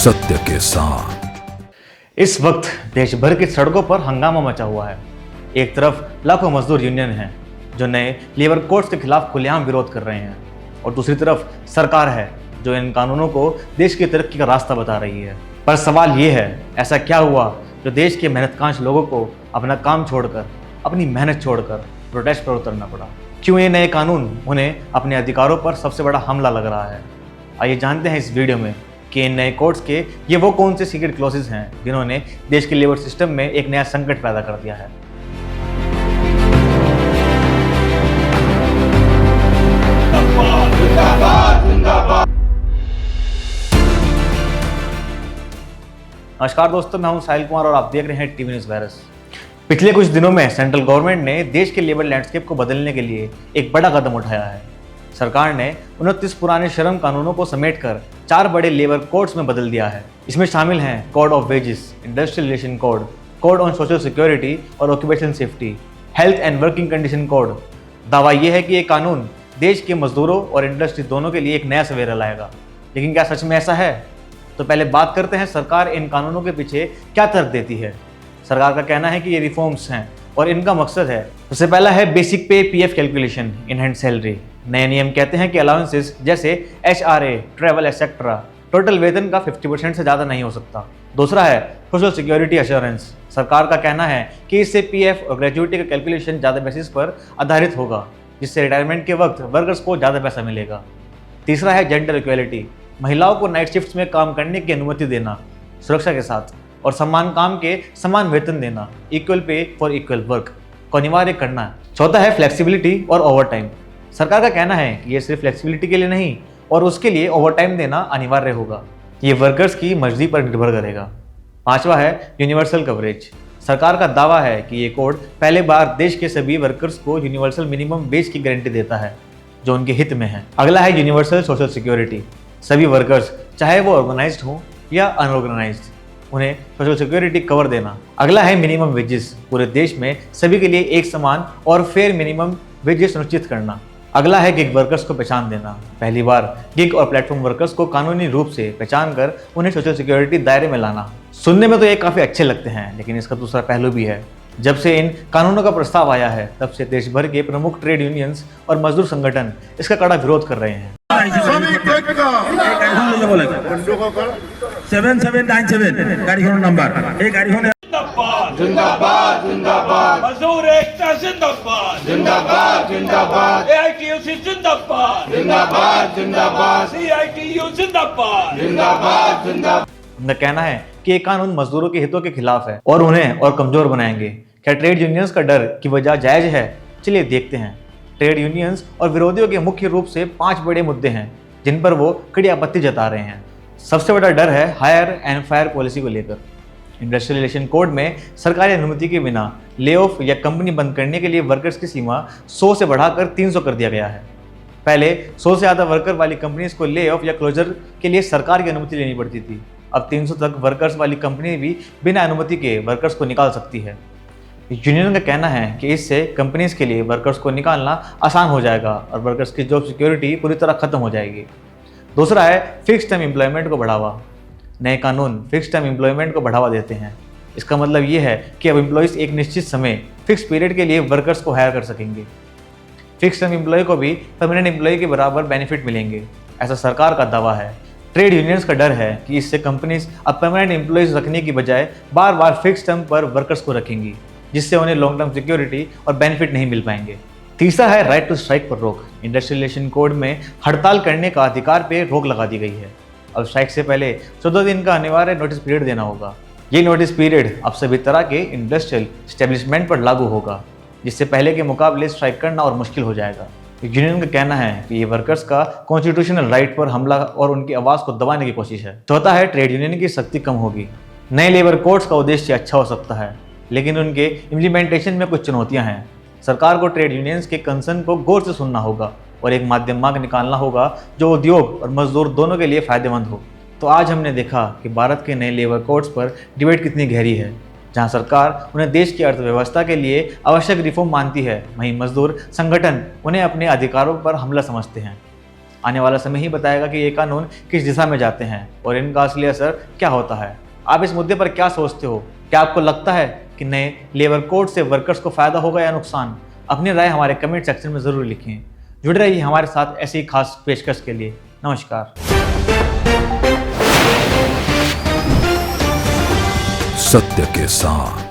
सत्य के साथ। इस वक्त देश भर की सड़कों पर हंगामा मचा हुआ है। एक तरफ लाखों मजदूर यूनियन हैं जो नए लेबर कोड्स के खिलाफ खुलेआम विरोध कर रहे हैं, और दूसरी तरफ सरकार है जो इन कानूनों को देश की तरक्की का रास्ता बता रही है। पर सवाल ये है, ऐसा क्या हुआ जो देश के मेहनतकांश लोगों को अपना काम छोड़कर, अपनी मेहनत छोड़कर प्रोटेस्ट पर उतरना पड़ा? क्यों ये नए कानून उन्हें अपने अधिकारों पर सबसे बड़ा हमला लग रहा है? आइए जानते हैं इस वीडियो में कि इन नए कोड्स के ये वो कौन से सीक्रेट क्लॉजेस हैं जिन्होंने देश के लेबर सिस्टम में एक नया संकट पैदा कर दिया है। नमस्कार दोस्तों, मैं हूं साहिल कुमार और आप देख रहे हैं टीवी न्यूज़ वायरस। पिछले कुछ दिनों में सेंट्रल गवर्नमेंट ने देश के लेबर लैंडस्केप को बदलने के लिए एक बड़ा कदम उठाया है। सरकार ने 29 पुराने श्रम कानूनों को समेटकर 4 बड़े लेबर कोड्स में बदल दिया है। इसमें शामिल हैं code of wages, industrial relation code, code on social security और occupational safety, health and working condition code. दावा यह है कि ये कानून देश के मजदूरों और इंडस्ट्री दोनों के लिए एक नया सवेरा लाएगा। लेकिन क्या सच में ऐसा है? तो पहले बात करते हैं सरकार इन कानूनों के पीछे क्या तर्क देती है। सरकार का कहना है कि ये रिफॉर्म्स हैं और इनका मकसद है, सबसे पहला है बेसिक पे PF calculation, in hand salary. नए नियम कहते हैं कि अलाउंसेस जैसे एचआरए, ट्रैवल एक्सेट्रा, टोटल वेतन का 50% से ज़्यादा नहीं हो सकता। दूसरा है सोशल सिक्योरिटी एश्योरेंस। सरकार का कहना है कि इससे पीएफ और ग्रेजुइटी का कैलकुलेशन ज़्यादा बेसिस पर आधारित होगा, जिससे रिटायरमेंट के वक्त वर्कर्स को ज़्यादा पैसा मिलेगा। तीसरा है जेंडर इक्वेलिटी। महिलाओं को नाइट शिफ्ट्स में काम करने की अनुमति देना सुरक्षा के साथ, और समान काम के समान वेतन देना, equal pay for equal work को अनिवार्य करना। चौथा है फ्लेक्सिबिलिटी और ओवरटाइम। सरकार का कहना है कि ये सिर्फ फ्लेक्सिबिलिटी के लिए नहीं, और उसके लिए ओवरटाइम देना अनिवार्य होगा। ये वर्कर्स की मर्जी पर निर्भर करेगा। पांचवा है यूनिवर्सल कवरेज। सरकार का दावा है कि ये कोड पहले बार देश के सभी वर्कर्स को यूनिवर्सल मिनिमम वेज की गारंटी देता है जो उनके हित में है। अगला है यूनिवर्सल सोशल सिक्योरिटी। सभी वर्कर्स, चाहे वो ऑर्गेनाइज्ड हो या अनऑर्गेनाइज्ड, उन्हें सोशल सिक्योरिटी कवर देना। अगला है मिनिमम वेजेस। पूरे देश में सभी के लिए एक समान और फेयर मिनिमम वेजेस सुनिश्चित करना। अगला है गिग वर्कर्स को पहचान देना। पहली बार गिग और प्लेटफॉर्म वर्कर्स को कानूनी रूप से पहचान कर उन्हें सोशल सिक्योरिटी दायरे में लाना। सुनने में तो ये काफ़ी अच्छे लगते हैं, लेकिन इसका दूसरा पहलू भी है। जब से इन कानूनों का प्रस्ताव आया है, तब से देश भर के प्रमुख ट्रेड यूनियंस और मजदूर संगठन इसका कड़ा विरोध कर रहे हैं। 7797 गाड़ी नंबर एक गाड़ी जिंदाबाद जिंदाबाद जिंदाबाद, मजदूर एकता जिंदाबाद जिंदाबाद जिंदाबाद, एआईटीयूसी जिंदाबाद जिंदाबाद जिंदाबाद, सीआईटीयू जिंदाबाद जिंदाबाद जिंदाबाद। उनका कहना है कि ये कानून मजदूरों के हितों के खिलाफ है और उन्हें और कमजोर बनाएंगे। क्या ट्रेड यूनियंस का डर की वजह जायज है? चलिए देखते हैं। ट्रेड यूनियंस और विरोधियों के मुख्य रूप से 5 बड़े मुद्दे हैं जिन पर वो कड़ी आपत्ति जता रहे हैं। सबसे बड़ा डर है हायर एंड फायर पॉलिसी को लेकर। इंडस्ट्रियल रिलेशन कोड में सरकारी अनुमति के बिना ले ऑफ या कंपनी बंद करने के लिए वर्कर्स की सीमा 100 से बढ़ाकर 300 कर दिया गया है। पहले 100 से ज़्यादा वर्कर वाली कंपनीज को ले ऑफ या क्लोजर के लिए सरकार की अनुमति लेनी पड़ती थी। अब 300 तक वर्कर्स वाली कंपनी भी बिना अनुमति के वर्कर्स को निकाल सकती है। यूनियन का कहना है कि इससे कंपनीज के लिए वर्कर्स को निकालना आसान हो जाएगा और वर्कर्स की जॉब सिक्योरिटी पूरी तरह खत्म हो जाएगी। दूसरा है फिक्स टर्म एम्प्लॉयमेंट को बढ़ावा। नए कानून फिक्स टर्म एम्प्लॉयमेंट को बढ़ावा देते हैं। इसका मतलब ये है कि अब एम्प्लॉयज़ एक निश्चित समय फिक्स पीरियड के लिए वर्कर्स को हायर कर सकेंगे। फिक्स टर्म एम्प्लॉय को भी परमानेंट एम्प्लॉय के बराबर बेनिफिट मिलेंगे, ऐसा सरकार का दावा है। ट्रेड यूनियंस का डर है कि इससे कंपनीज अब परमानेंट एम्प्लॉयज़ रखने की बजाय बार बार फिक्स टर्म पर वर्कर्स को रखेंगी, जिससे उन्हें लॉन्ग टर्म सिक्योरिटी और बेनिफिट नहीं मिल पाएंगे। तीसरा है राइट टू स्ट्राइक पर रोक। इंडस्ट्रियल रिलेशन कोड में हड़ताल करने का अधिकार पे रोक लगा दी गई है। अब स्ट्राइक से पहले 14 दिन का अनिवार्य नोटिस पीरियड देना होगा। ये नोटिस पीरियड अब सभी तरह के इंडस्ट्रियल एस्टेब्लिशमेंट पर लागू होगा, जिससे पहले के मुकाबले स्ट्राइक करना और मुश्किल हो जाएगा। यूनियन का कहना है कि ये वर्कर्स का कॉन्स्टिट्यूशनल राइट पर हमला और उनकी आवाज़ को दबाने की कोशिश है। चौथा है ट्रेड यूनियन की शक्ति कम होगी। नए लेबर कोड्स का उद्देश्य अच्छा हो सकता है, लेकिन उनके इम्प्लीमेंटेशन में कुछ चुनौतियां हैं। सरकार को ट्रेड यूनियंस के कंसर्न को गौर से सुनना होगा और एक माध्यम मार्ग निकालना होगा जो उद्योग और मजदूर दोनों के लिए फायदेमंद हो। तो आज हमने देखा कि भारत के नए लेबर कोड्स पर डिबेट कितनी गहरी है। जहां सरकार उन्हें देश की अर्थव्यवस्था के लिए आवश्यक रिफॉर्म मानती है, वहीं मजदूर संगठन उन्हें अपने अधिकारों पर हमला समझते हैं। आने वाला समय ही बताएगा कि ये कानून किस दिशा में जाते हैं और इनका असली असर क्या होता है। आप इस मुद्दे पर क्या सोचते हो? क्या आपको लगता है कि नए लेबर कोड से वर्कर्स को फायदा होगा या नुकसान? अपनी राय हमारे कमेंट सेक्शन में जरूर लिखें। जुड़े रहिए हमारे साथ ऐसी खास पेशकश के लिए। नमस्कार। सत्य के साथ।